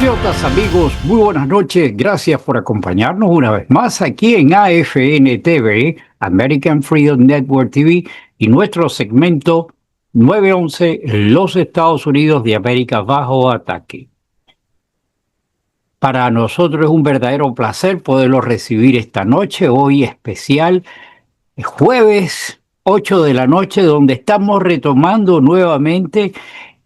Compatriotas, amigos, muy buenas noches. Gracias por acompañarnos una vez más aquí en AFN TV, American Freedom Network TV, y nuestro segmento 911, los Estados Unidos de América bajo ataque. Para nosotros es un verdadero placer poderlo recibir esta noche, hoy especial, jueves 8 de la noche, donde estamos retomando nuevamente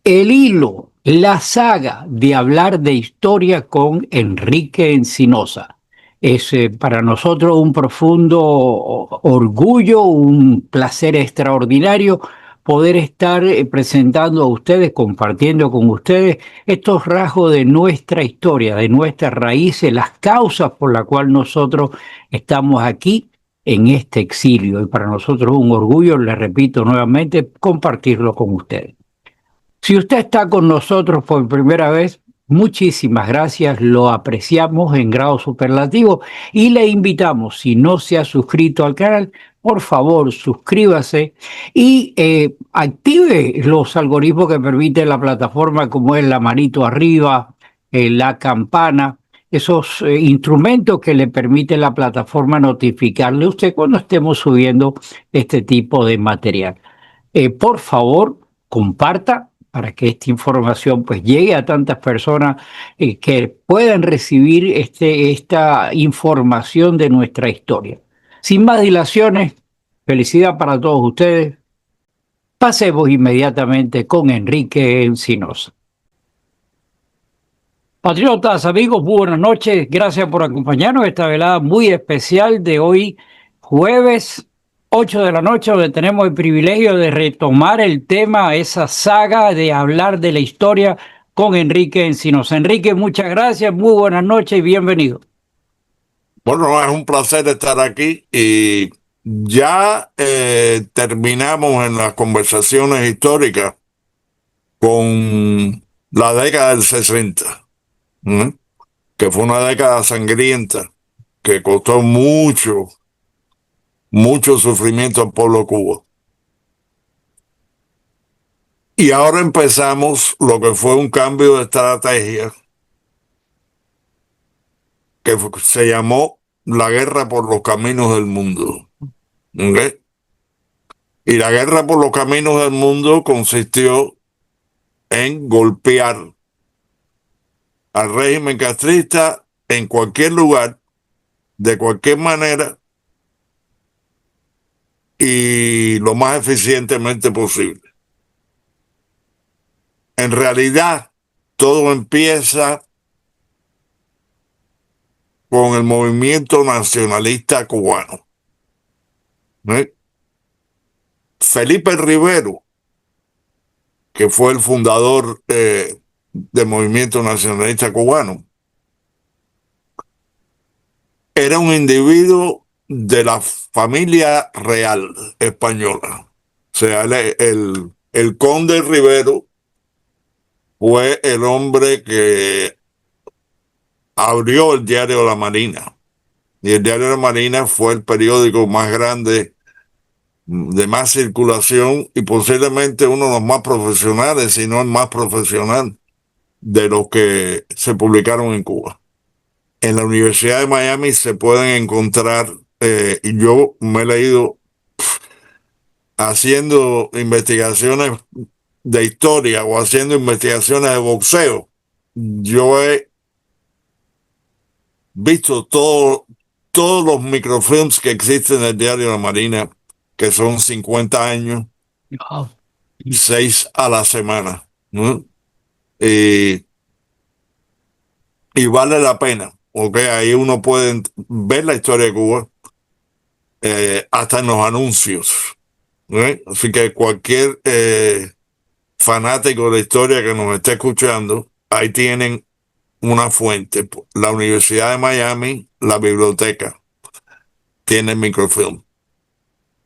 el hilo, la saga de hablar de historia con Enrique Encinosa. Es para nosotros un profundo orgullo, un placer extraordinario poder estar presentando a ustedes, compartiendo con ustedes estos rasgos de nuestra historia, de nuestras raíces, las causas por las cuales nosotros estamos aquí en este exilio. Y para nosotros es un orgullo, les repito nuevamente, compartirlo con ustedes. Si usted está con nosotros por primera vez, muchísimas gracias, lo apreciamos en grado superlativo y le invitamos, si no se ha suscrito al canal, por favor suscríbase y active los algoritmos que permite la plataforma, como es la manito arriba, la campana, esos instrumentos que le permite la plataforma notificarle a usted cuando estemos subiendo este tipo de material. Por favor, comparta para que esta información pues llegue a tantas personas que puedan recibir esta información de nuestra historia. Sin más dilaciones, felicidad para todos ustedes. Pasemos inmediatamente con Enrique Encinosa. Patriotas, amigos, muy buenas noches. Gracias por acompañarnos en esta velada muy especial de hoy, jueves 8 de la noche, donde tenemos el privilegio de retomar el tema, esa saga de hablar de la historia con Enrique Encinosa. Enrique, muchas gracias, muy buenas noches y bienvenido. Bueno, es un placer estar aquí y ya terminamos en las conversaciones históricas con la década del 60, que fue una década sangrienta que costó mucho sufrimiento al pueblo cubano. Y ahora empezamos lo que fue un cambio de estrategia que se llamó la guerra por los caminos del mundo. ¿Okay? Y la guerra por los caminos del mundo consistió en golpear al régimen castrista en cualquier lugar, de cualquier manera y lo más eficientemente posible. En realidad, todo empieza con el movimiento nacionalista cubano. Felipe Rivero, que fue el fundador del movimiento nacionalista cubano, era un individuo de la familia real española. O sea, el conde Rivero fue el hombre que abrió el diario La Marina. Y el diario La Marina fue el periódico más grande, de más circulación y posiblemente uno de los más profesionales, si no el más profesional de los que se publicaron en Cuba. En la Universidad de Miami se pueden encontrar, y yo me he leído haciendo investigaciones de historia o haciendo investigaciones de boxeo. Yo he visto todos los microfilms que existen en el diario La Marina, que son 50 años, 6 a la semana, ¿no? Y vale la pena, porque ahí uno puede ver la historia de Cuba, hasta en los anuncios, ¿no? Así que cualquier fanático de la historia que nos esté escuchando, ahí tienen una fuente. La Universidad de Miami, la biblioteca, tiene microfilm.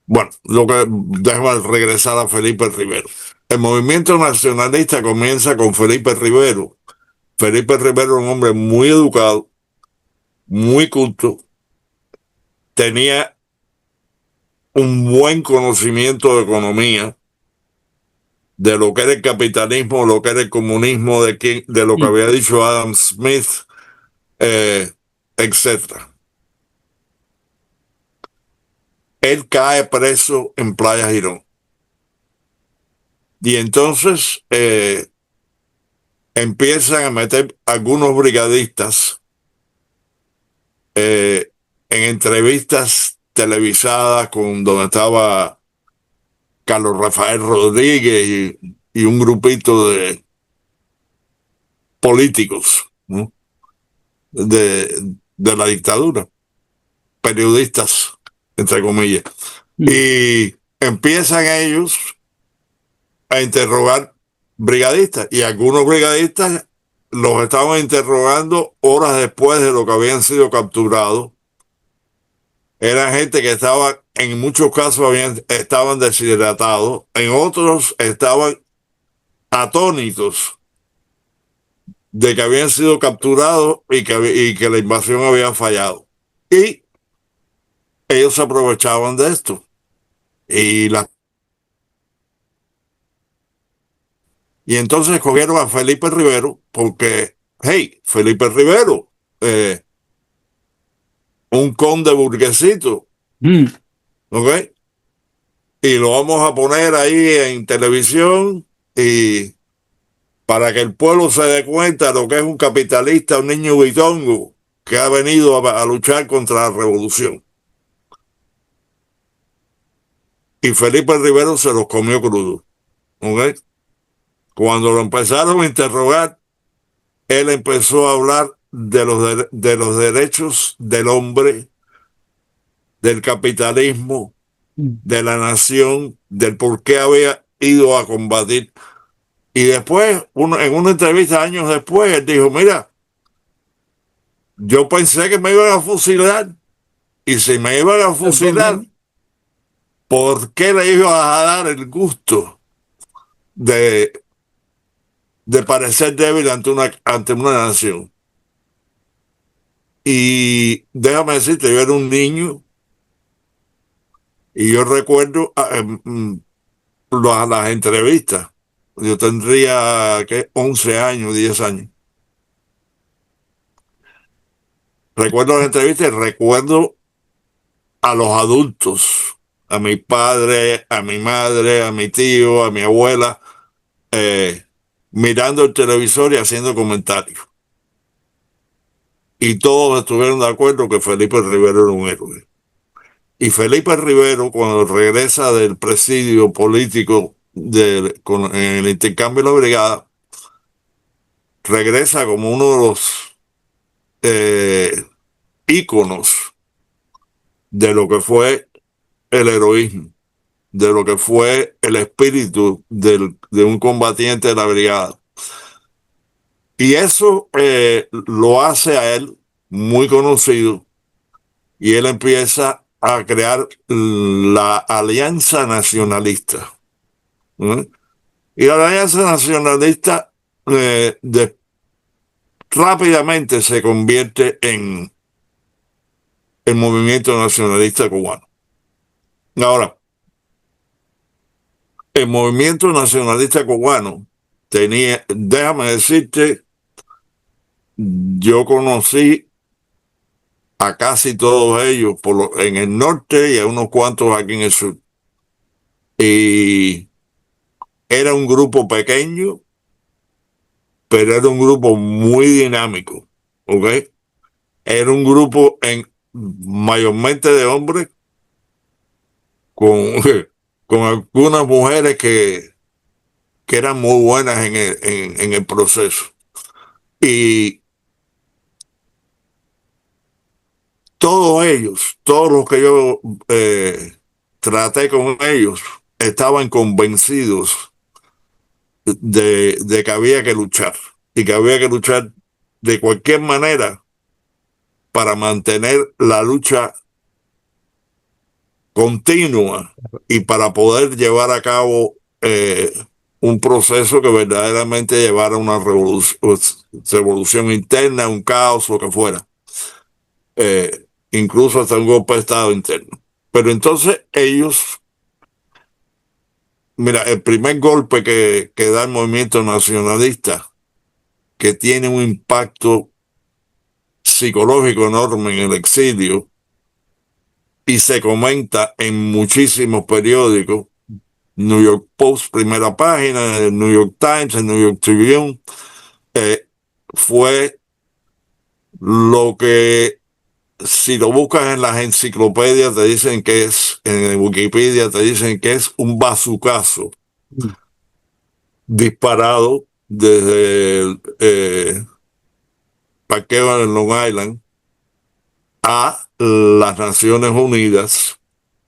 Bueno, déjame regresar a Felipe Rivero. El movimiento nacionalista comienza con Felipe Rivero. Felipe Rivero era un hombre muy educado, muy culto, tenía un buen conocimiento de economía, de lo que era el capitalismo, lo que era el comunismo, de lo que había dicho Adam Smith, etcétera. Él cae preso en Playa Girón. Y entonces empiezan a meter algunos brigadistas en entrevistas televisadas donde estaba Carlos Rafael Rodríguez y un grupito de políticos, ¿no?, de la dictadura, periodistas, entre comillas. Y empiezan ellos a interrogar brigadistas, y algunos brigadistas los estaban interrogando horas después de lo que habían sido capturados. Eran gente que estaba, en muchos casos estaban deshidratados, en otros estaban atónitos de que habían sido capturados y que la invasión había fallado. Y ellos se aprovechaban de esto. Y entonces escogieron a Felipe Rivero porque, hey, Felipe Rivero, un conde burguesito, ¿ok? Y lo vamos a poner ahí en televisión y para que el pueblo se dé cuenta de lo que es un capitalista, un niño bitongo que ha venido a luchar contra la revolución. Y Felipe Rivero se los comió crudo, ¿ok? Cuando lo empezaron a interrogar, él empezó a hablar de los derechos del hombre, del capitalismo, de la nación, del por qué había ido a combatir. Y después, en una entrevista años después, él dijo, mira, yo pensé que me iban a fusilar, y si me iban a fusilar, ¿por qué le iba a dar el gusto de parecer débil ante una nación? Y déjame decirte, yo era un niño y yo recuerdo las entrevistas. Yo tendría, ¿qué?, 11 años, 10 años. Recuerdo las entrevistas y recuerdo a los adultos, a mi padre, a mi madre, a mi tío, a mi abuela, mirando el televisor y haciendo comentarios. Y todos estuvieron de acuerdo que Felipe Rivero era un héroe. Y Felipe Rivero, cuando regresa del presidio político en el intercambio de la brigada, regresa como uno de los íconos de lo que fue el heroísmo, de lo que fue el espíritu de un combatiente de la brigada. Y eso lo hace a él muy conocido, y él empieza a crear la Alianza Nacionalista. Y la Alianza Nacionalista rápidamente se convierte en el movimiento nacionalista cubano. Ahora, el movimiento nacionalista cubano tenía, déjame decirte, yo conocí a casi todos ellos en el norte y a unos cuantos aquí en el sur. Y era un grupo pequeño, pero era un grupo muy dinámico, ¿ok? Era un grupo mayormente de hombres con, con algunas mujeres que eran muy buenas en el proceso. Y todos ellos, todos los que yo traté con ellos, estaban convencidos de que había que luchar, y que había que luchar de cualquier manera para mantener la lucha continua y para poder llevar a cabo un proceso que verdaderamente llevara a una revolución interna, un caos, lo que fuera. Incluso hasta un golpe de Estado interno. Pero entonces ellos mira, el primer golpe que da el movimiento nacionalista, que tiene un impacto psicológico enorme en el exilio y se comenta en muchísimos periódicos, New York Post, primera página, el New York Times, el New York Tribune, fue lo que, si lo buscas en las enciclopedias, te dicen que es, en Wikipedia te dicen que es un bazucazo disparado desde el parqueo en Long Island a las Naciones Unidas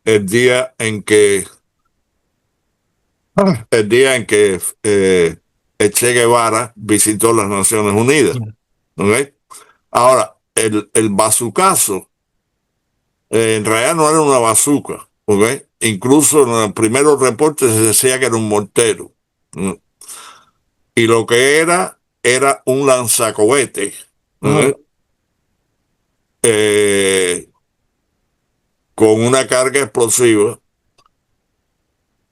el día en que el Che Guevara visitó las Naciones Unidas. ¿Okay? Ahora, el bazucazo en realidad no era una bazuca. ¿Okay? Incluso en los primeros reportes se decía que era un mortero. ¿Okay? Y lo que era un lanzacohete. ¿Okay? Con una carga explosiva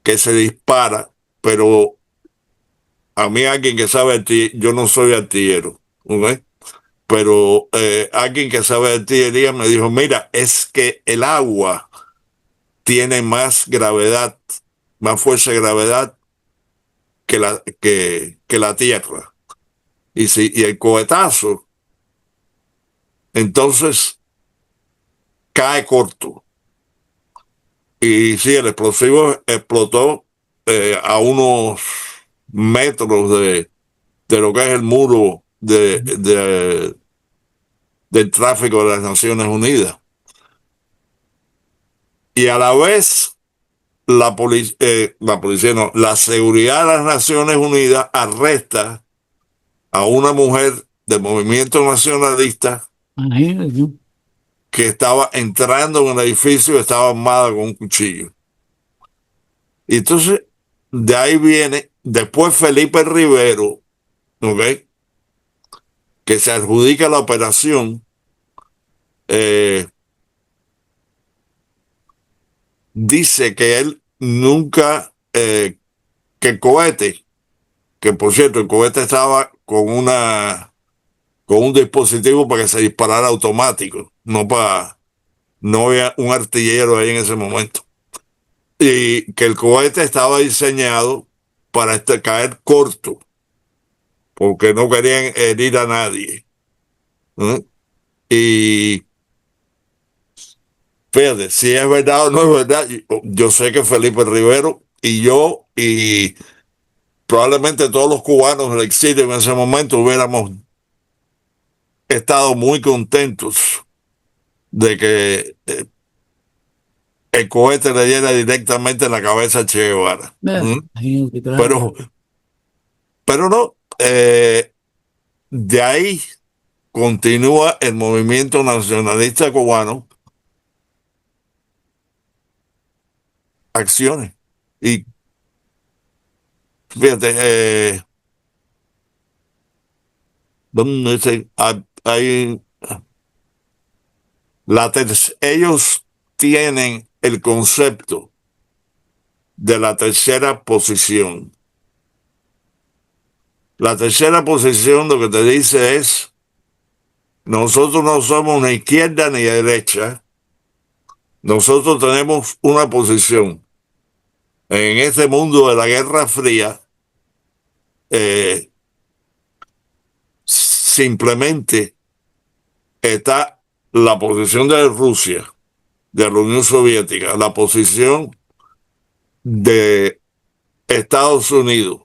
que se dispara, pero a mí alguien que sabe yo no soy artillero, ¿okay? Pero alguien que sabe de artillería me dijo, mira, es que el agua tiene más gravedad, más fuerza de gravedad que la tierra. Y el cohetazo, entonces cae corto. Y sí, el explosivo explotó a unos metros de lo que es el muro del tráfico de las Naciones Unidas. Y a la vez, la policía no, la seguridad de las Naciones Unidas arresta a una mujer del movimiento nacionalista que estaba entrando en el edificio y estaba armada con un cuchillo. Y entonces, de ahí viene, después Felipe Rivero, ¿ok? Que se adjudica la operación, dice que él nunca, que el cohete, que por cierto, el cohete estaba con un dispositivo para que se disparara automático, no había un artillero ahí en ese momento. Y que el cohete estaba diseñado para caer corto, porque no querían herir a nadie. ¿Eh? Y fíjate, si es verdad o no es verdad, yo sé que Felipe Rivero y yo y probablemente todos los cubanos del exilio en ese momento hubiéramos estado muy contentos de que el cohete le diera directamente en la cabeza a Che Guevara. Pero, pero no, de ahí continúa el movimiento nacionalista cubano, acciones. Y fíjate, ¿dónde hay ellos tienen el concepto de la tercera posición. La tercera posición lo que te dice es, nosotros no somos ni izquierda ni derecha, nosotros tenemos una posición. En este mundo de la Guerra Fría, simplemente está la posición de Rusia, de la Unión Soviética, la posición de Estados Unidos,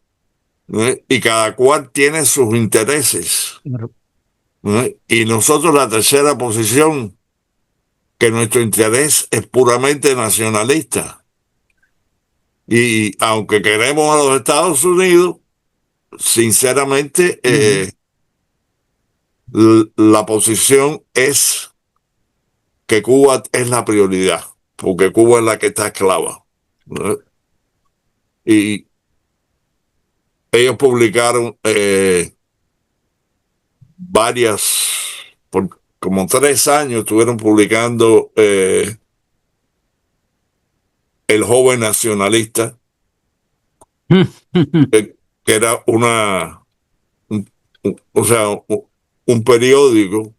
¿no? Y cada cual tiene sus intereses, ¿no? Y nosotros la tercera posición, que nuestro interés es puramente nacionalista. Y aunque queremos a los Estados Unidos, sinceramente, la posición es que Cuba es la prioridad, porque Cuba es la que está esclava, ¿no? Y ellos publicaron por como 3 años estuvieron publicando El Joven Nacionalista, que era un, o sea, un periódico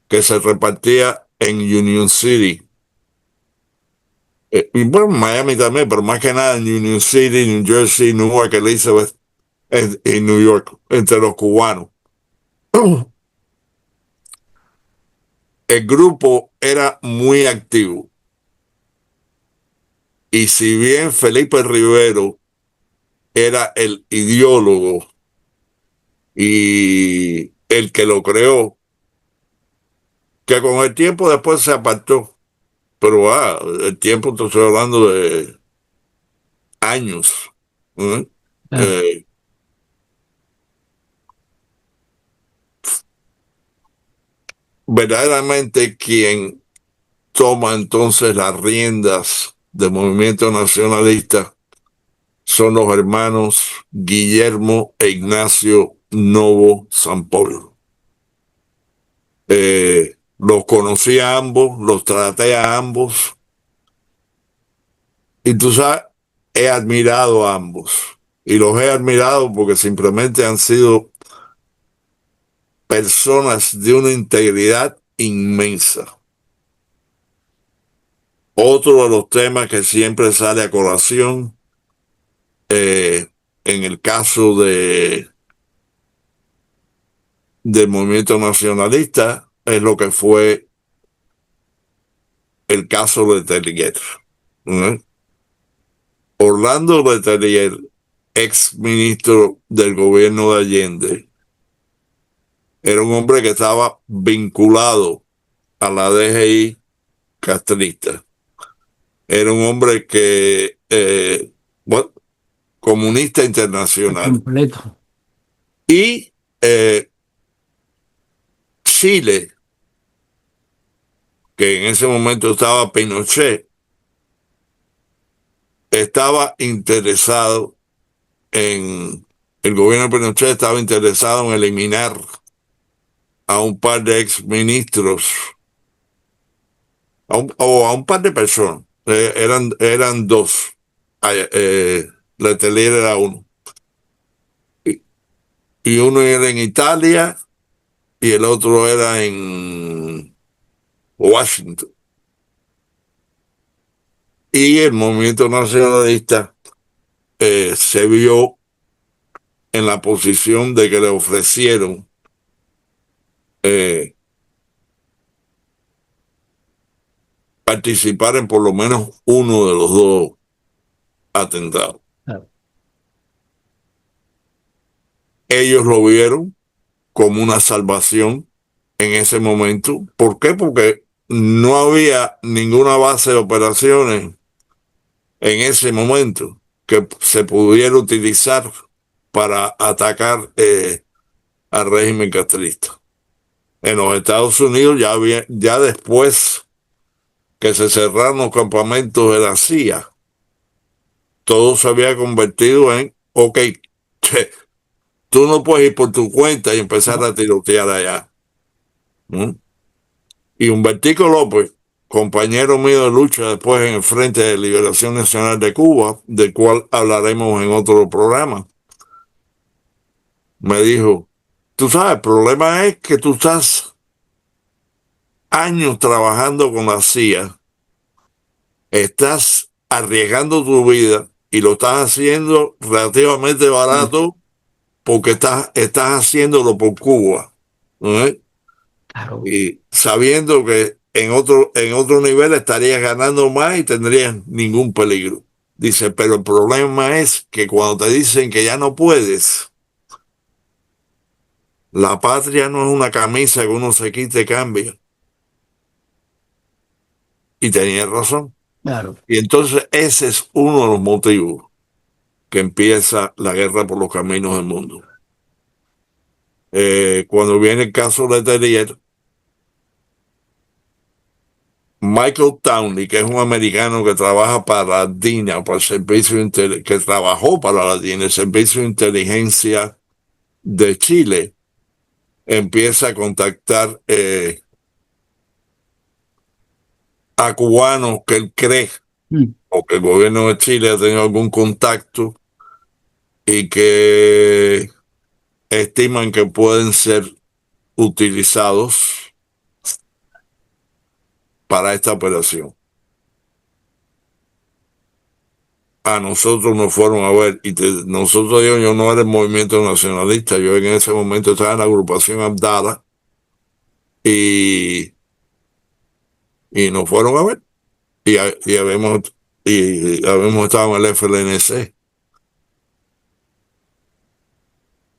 que se repartía en Union City. Y bueno, Miami también, pero más que nada en Union City, New Jersey, Newark, Elizabeth, en New York, entre los cubanos. El grupo era muy activo. Y si bien Felipe Rivero era el ideólogo y el que lo creó, que con el tiempo después se apartó. Pero el tiempo, te estoy hablando de años. ¿Eh? Claro. Eh, Verdaderamente quien toma entonces las riendas del movimiento nacionalista son los hermanos Guillermo e Ignacio Novo Sampoyo. Los conocí a ambos, los traté a ambos y tú sabes, he admirado a ambos. Y los he admirado porque simplemente han sido personas de una integridad inmensa. Otro de los temas que siempre sale a colación, en el caso del movimiento nacionalista, es lo que fue el caso de Letelier. ¿Eh? Orlando Letelier, ex ministro del gobierno de Allende, era un hombre que estaba vinculado a la DGI castrista. Era un hombre que, bueno, comunista internacional. Completo. Y Chile, que en ese momento estaba Pinochet, estaba interesado el gobierno de Pinochet estaba interesado en eliminar a un par de exministros, o a un par de personas. Eran dos. Letelier era uno. Y, y uno era en Italia y el otro era en Washington. Y el movimiento nacionalista se vio en la posición de que le ofrecieron eh, participar en por lo menos uno de los dos atentados. Claro. Ellos lo vieron como una salvación en ese momento. ¿Por qué? Porque no había ninguna base de operaciones en ese momento que se pudiera utilizar para atacar al régimen castrista. En los Estados Unidos ya después que se cerraron los campamentos de la CIA, todo se había convertido en, ok, tú no puedes ir por tu cuenta y empezar No, a tirotear allá. ¿Mm? Y Humbertico López, compañero mío de lucha después en el Frente de Liberación Nacional de Cuba, del cual hablaremos en otro programa, me dijo, tú sabes, el problema es que tú estás años trabajando con la CIA, estás arriesgando tu vida y lo estás haciendo relativamente sí, barato porque estás haciéndolo por Cuba. ¿Eh? claro. Y sabiendo que en otro nivel estarías ganando más y tendrías ningún peligro. Dice, pero el problema es que cuando te dicen que ya no puedes, la patria no es una camisa que uno se quite y cambia. Y tenía razón. Claro. Y entonces ese es uno de los motivos que empieza la guerra por los caminos del mundo. Cuando viene el caso de Letelier, Michael Townley, que es un americano que trabaja para la DINA, para el que trabajó para la DINA, el Servicio de Inteligencia de Chile, empieza a contactar a cubanos que él cree, Mm. o que el gobierno de Chile ha tenido algún contacto, y que estiman que pueden ser utilizados para esta operación. A nosotros nos fueron a ver, y nosotros, yo no era el movimiento nacionalista, yo en ese momento estaba en la agrupación Abdala, y, y nos fueron a ver, y habíamos estado en el FLNC.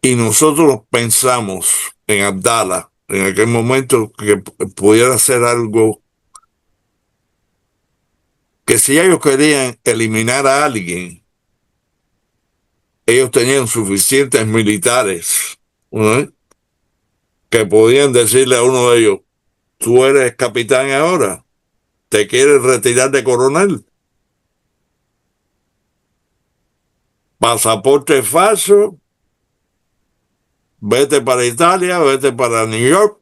Y nosotros pensamos en Abdala, en aquel momento, que pudiera ser algo que si ellos querían eliminar a alguien, ellos tenían suficientes militares, ¿no?, que podían decirle a uno de ellos: tú eres capitán ahora, te quieres retirar de coronel, pasaporte falso, vete para Italia, vete para New York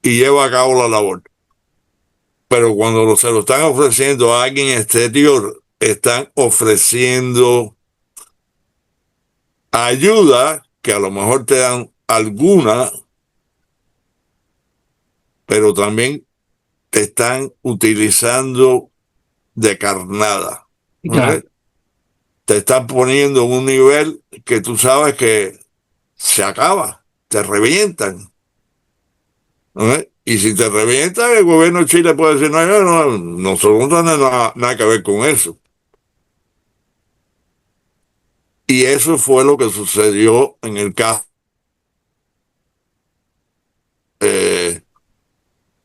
y lleva a cabo la labor. Pero cuando se lo están ofreciendo a alguien exterior, están ofreciendo ayuda que a lo mejor te dan alguna, pero también te están utilizando de carnada, Claro. ¿no? Te están poniendo en un nivel que tú sabes que se acaba, te revientan, ¿no? Y si te revientan, el gobierno de Chile puede decir: no, nosotros no tenemos nada que ver con eso. Y eso fue lo que sucedió en el caso.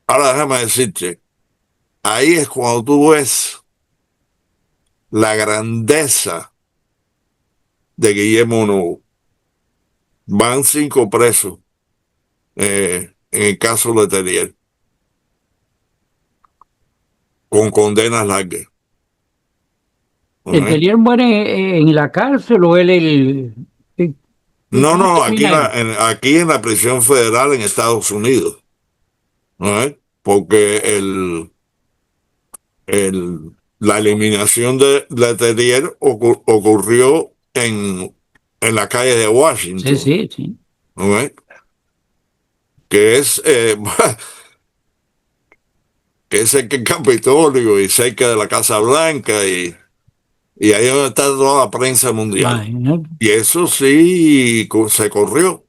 Ahora déjame decirte, ahí es cuando tú ves la grandeza de Guillermo Novo. Van 5 presos en el caso Letelier, con condenas largas. ¿El ¿No? Telier muere en la cárcel o él No, cómo no, aquí, termina él? aquí en la prisión federal en Estados Unidos, ¿no? Porque la eliminación de Letelier ocurrió en la calle de Sí, Washington, sí, sí. ¿no? Que es, que es cerca del Capitolio y cerca de la Casa Blanca, y ahí es donde está toda la prensa mundial. Imagínate. Y eso sí se corrió.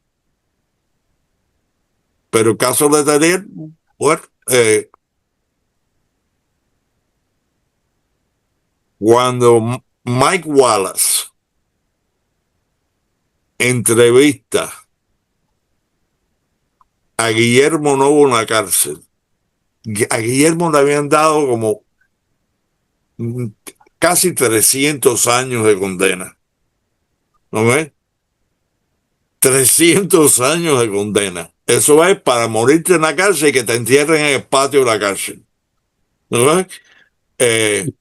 Pero el caso de Daniel, bueno, cuando Mike Wallace entrevista a Guillermo Novo en la cárcel, a Guillermo le habían dado como mm, casi 300 años de condena, ¿no ves? 300 años de condena. Eso es para morirte en la cárcel y que te entierren en el patio de la cárcel, ¿no ves? Eh,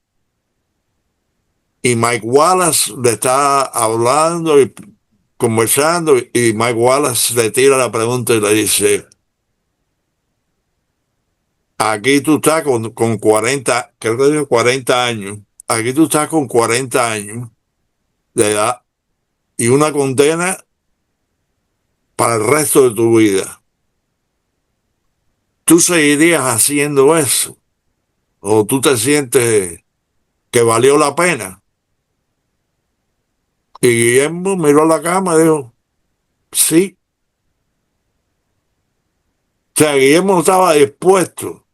y Mike Wallace le está hablando y conversando, y Mike Wallace le tira la pregunta y le dice: aquí tú estás con 40, creo que dijo 40 años, aquí tú estás con 40 años de edad y una condena para el resto de tu vida. ¿Tú seguirías haciendo eso? ¿O tú te sientes que valió la pena? Y Guillermo miró la cama y dijo: sí. O sea, Guillermo no estaba dispuesto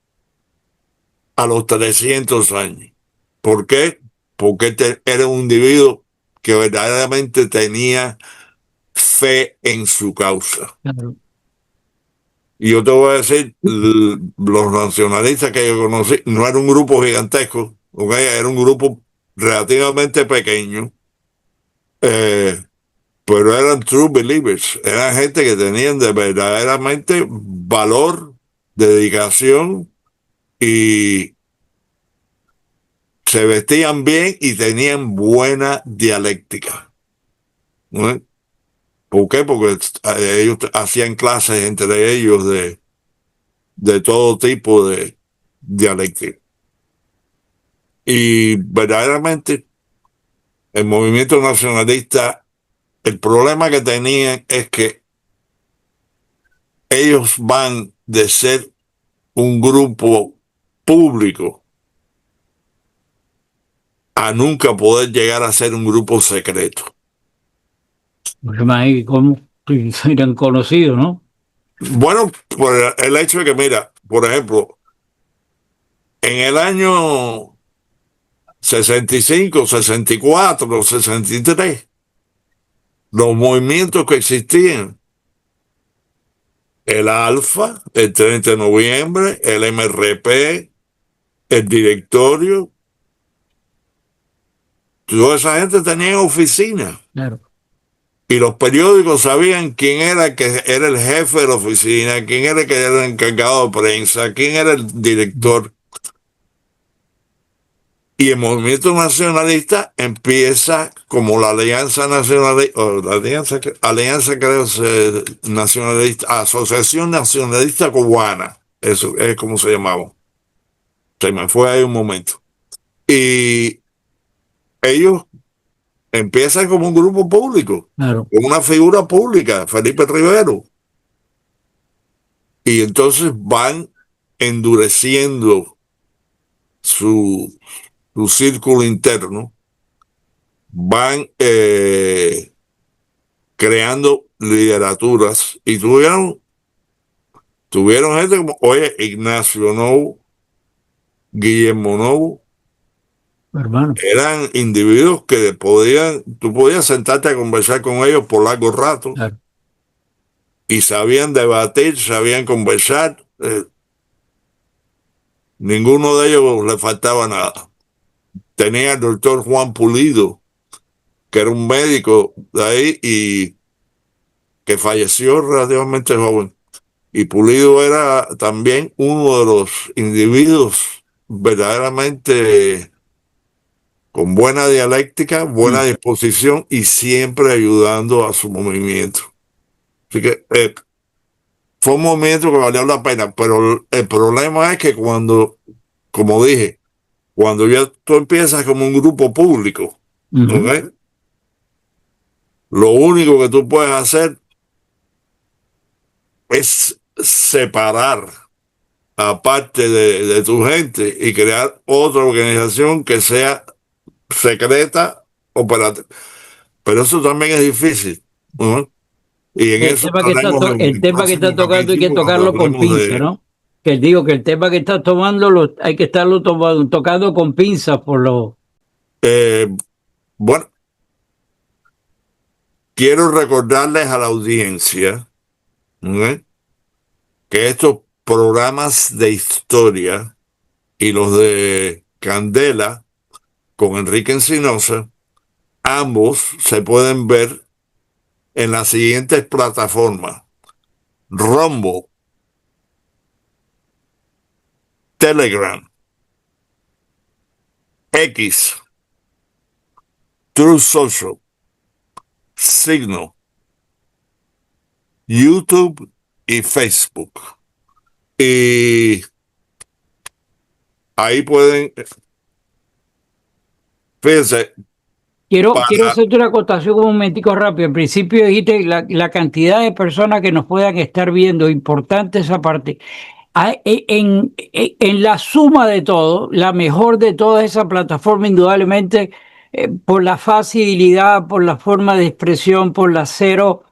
a los 300 años. ¿Por qué? Porque era un individuo que verdaderamente tenía fe en su causa. Claro. Y yo te voy a decir, los nacionalistas que yo conocí no era un grupo gigantesco, ¿okay? Era un grupo relativamente pequeño, eh, pero eran true believers, eran gente que tenían de verdaderamente valor, dedicación, y se vestían bien y tenían buena dialéctica, ¿no? ¿Por qué? Porque ellos hacían clases entre ellos de todo tipo de dialéctica. Y verdaderamente el movimiento nacionalista, el problema que tenían es que ellos van de ser un grupo público a nunca poder llegar a ser un grupo secreto. Porque más ahí como eran conocidos, ¿no? Bueno, por el hecho de que, mira, por ejemplo, en el año 65, 64, 63, los movimientos que existían, el Alfa, el 30 de noviembre, el MRP, el directorio, toda esa gente tenía oficina. Claro. Y los periódicos sabían quién era que era el jefe de la oficina, quién era que era el encargado de prensa, quién era el director. Y el movimiento nacionalista empieza como la Alianza Nacionalista, o la Alianza creo, Nacionalista, Asociación Nacionalista Cubana, eso es como se llamaba. Se me fue ahí un momento. Y ellos empiezan como un grupo público, Claro. como una figura pública, Felipe Rivero. Y entonces van endureciendo su círculo interno, van creando literaturas y tuvieron gente como, oye, Ignacio Novo, Guillermo Novo, Hermano. eran individuos que tú podías sentarte a conversar con ellos por largo rato Claro. y sabían debatir, sabían conversar, ninguno de ellos le faltaba nada. Tenía el doctor Juan Pulido, que era un médico de ahí y que falleció relativamente joven. Y Pulido era también uno de los individuos verdaderamente con buena dialéctica, buena Mm. disposición y siempre ayudando a su movimiento. Así que fue un movimiento que valió la pena, pero el problema es que cuando, como dije, cuando ya tú empiezas como un grupo público, Ujú. ¿ok? Lo único que tú puedes hacer es separar aparte de tu gente y crear otra organización que sea secreta, operativa. Pero eso también es difícil, ¿no? Y en El eso tema que está, hablaremos en el el tema que está próximo tocando hay que capítulo cuando tocarlo con hablemos pinza, de... ¿no? Que digo que el tema que está tomando hay que estarlo tocando con pinzas por lo... eh, bueno, quiero recordarles a la audiencia, ¿no?, que estos programas de historia y los de Candela con Enrique Encinosa, ambos se pueden ver en las siguientes plataformas: Rumble, Telegram, X, True Social, Signal, YouTube y Facebook. Y ahí pueden, fíjense, Quiero para, hacerte una acotación un momentico rápido. En principio dijiste la cantidad de personas que nos puedan estar viendo, importante esa parte. En la suma de todo, la mejor de toda esa plataforma, indudablemente, por la facilidad, por la forma de expresión, por la cero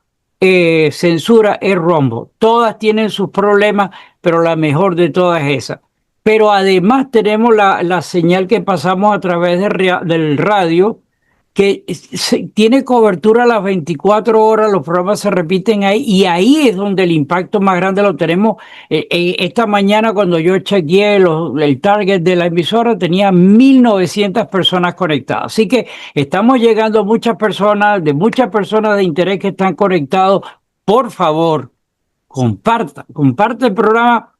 censura, es Rumble. Todas tienen sus problemas, pero la mejor de todas es esa. Pero además tenemos la señal que pasamos a través del radio, que tiene cobertura a las 24 horas, los programas se repiten ahí, y ahí es donde el impacto más grande lo tenemos. Esta mañana cuando yo chequeé el target de la emisora tenía 1.900 personas conectadas. Así que estamos llegando a muchas personas de interés que están conectados. Por favor, comparte el programa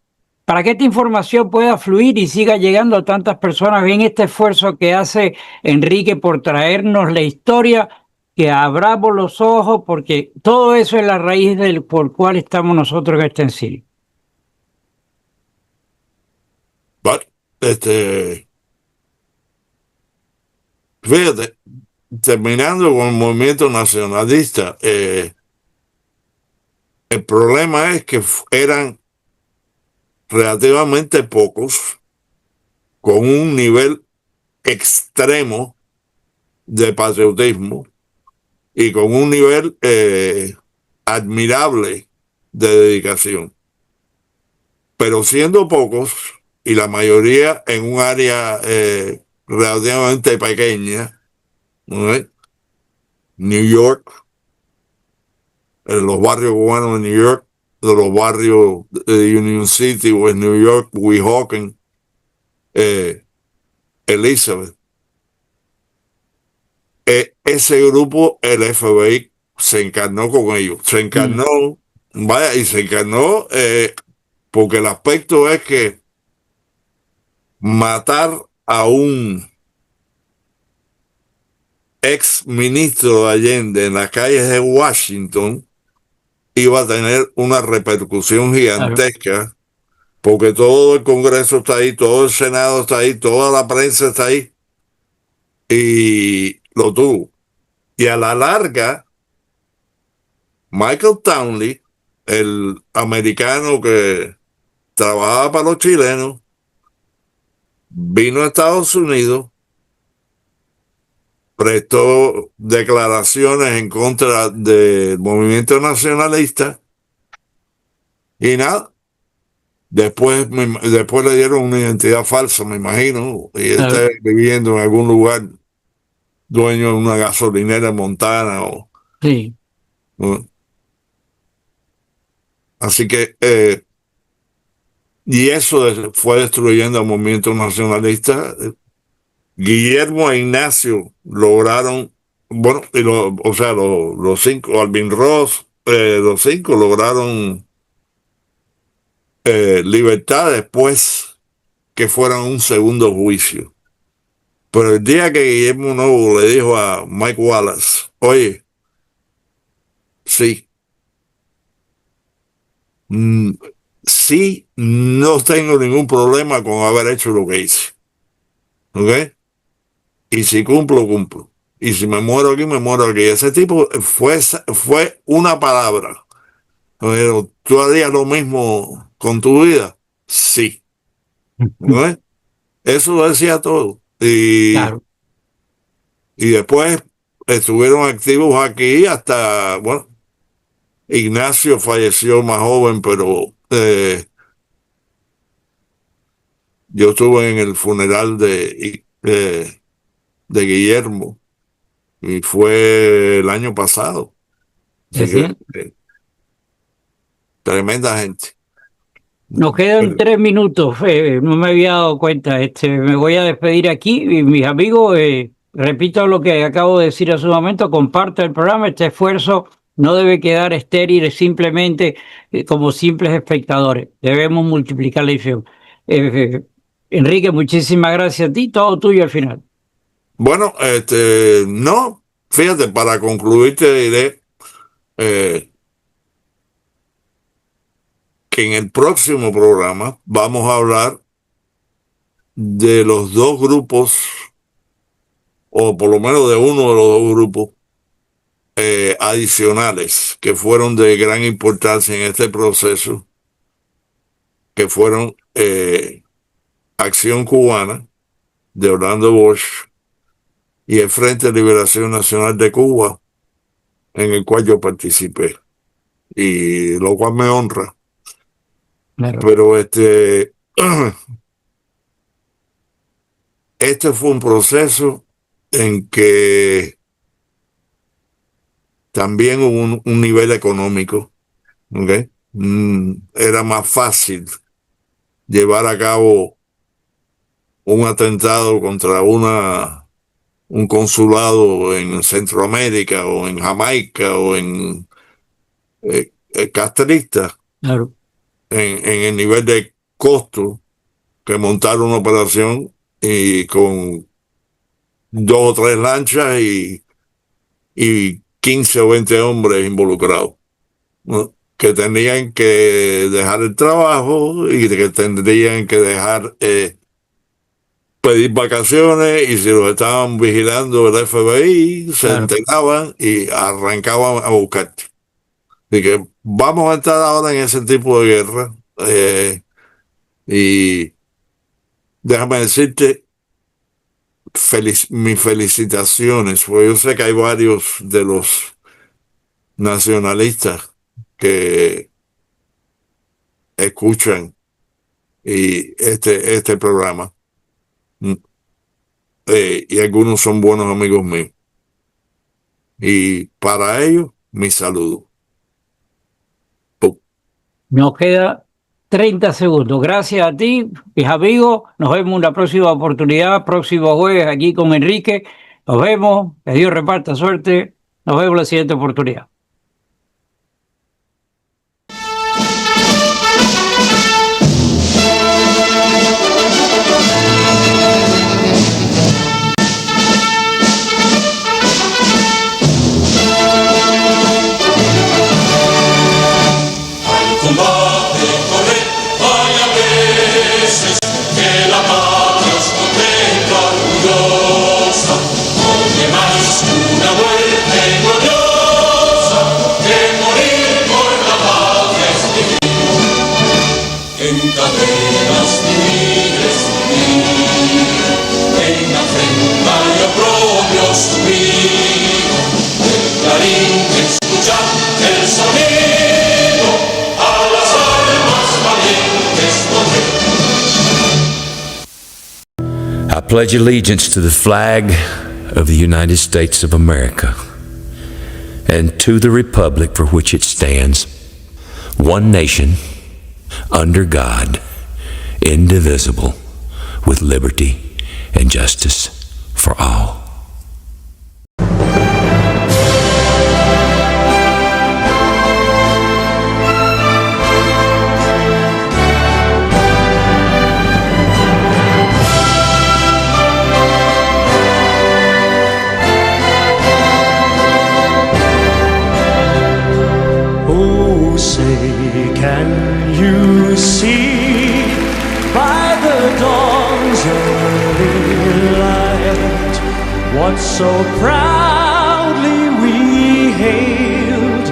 para que esta información pueda fluir y siga llegando a tantas personas. Ven este esfuerzo que hace Enrique por traernos la historia, que abramos los ojos, porque todo eso es la raíz por cual estamos nosotros en Extensil. este, fíjate, terminando con el movimiento nacionalista, el problema es que eran relativamente pocos, con un nivel extremo de patriotismo y con un nivel admirable de dedicación. Pero siendo pocos, y la mayoría en un área relativamente pequeña, ¿no? New York, en los barrios cubanos de New York, de los barrios de Union City, West New York, Weehawken, Elizabeth. Ese grupo, el FBI, se encarnó con ellos. Se encarnó, vaya, y se encarnó porque el aspecto es que matar a un ex ministro de Allende en las calles de Washington iba a tener una repercusión Claro, gigantesca, porque todo el Congreso está ahí, todo el Senado está ahí, toda la prensa está ahí, y lo tuvo. Y a la larga, Michael Townley, el americano que trabajaba para los chilenos, vino a Estados Unidos, prestó declaraciones en contra del movimiento nacionalista y nada. Después le dieron una identidad falsa, me imagino, y claro, está viviendo en algún lugar, dueño de una gasolinera en Montana. sí, ¿No? Así que, y eso fue destruyendo al movimiento nacionalista. Guillermo e Ignacio lograron, bueno, o sea, los cinco, Alvin Ross, los cinco lograron libertad después que fueran un segundo juicio. Pero el día que Guillermo Novo le dijo a Mike Wallace, oye, sí, mm, sí, no tengo ningún problema con haber hecho lo que hice, ¿ok? Y si cumplo, cumplo. Y si me muero aquí, me muero aquí. Ese tipo fue una palabra. Pero, ¿tú harías lo mismo con tu vida? Sí. ¿No? Eso lo decía todo. claro, Y después estuvieron activos aquí hasta, bueno, Ignacio falleció más joven, pero yo estuve en el funeral de Guillermo y fue el año pasado. Así que decía. tremenda gente. Nos quedan 3 minutos, no me había dado cuenta. Me voy a despedir aquí y mis amigos, repito lo que acabo de decir hace un momento, comparto el programa. Este esfuerzo no debe quedar estéril simplemente como simples espectadores. Debemos multiplicar la difusión. Enrique, muchísimas gracias a ti, todo tuyo al final. Bueno, no, fíjate, para concluir te diré eh, que en el próximo programa vamos a hablar de los dos grupos, o por lo menos de uno de los dos grupos adicionales que fueron de gran importancia en este proceso, que fueron Acción Cubana de Orlando Bosch y el Frente de Liberación Nacional de Cuba, en el cual yo participé, y lo cual me honra. Claro, Pero este fue un proceso en que también hubo un nivel económico, ¿ok? Era más fácil llevar a cabo un atentado contra un consulado en Centroamérica o en Jamaica o en Castrista, claro. en el nivel de costo que montar una operación y con dos o tres lanchas y 15 o 20 hombres involucrados, ¿no? Que tenían que dejar el trabajo y que tendrían que dejar pedir vacaciones y si los estaban vigilando el FBI, se enteraban y arrancaban a buscarte. Así que vamos a estar ahora en ese tipo de guerra. Y déjame decirte mis felicitaciones, porque yo sé que hay varios de los nacionalistas que escuchan y este programa. Y algunos son buenos amigos míos. Y para ellos, mi saludo. Nos queda 30 segundos. Gracias a ti, mis amigos. Nos vemos en una próxima oportunidad, próximo jueves aquí con Enrique. Nos vemos. Que Dios reparta suerte. Nos vemos en la siguiente oportunidad. I pledge allegiance to the flag of the United States of America and to the republic for which it stands, one nation, under God, indivisible, with liberty and justice for all. Oh, say, can you see by the dawn's early light what so proudly we hailed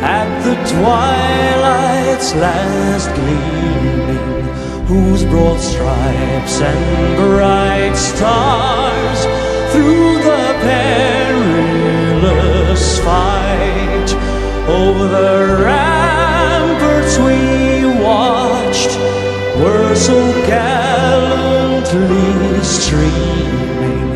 at the twilight's last gleaming, whose broad stripes and bright stars through the perilous fight over the ramparts we watched were so gallantly streaming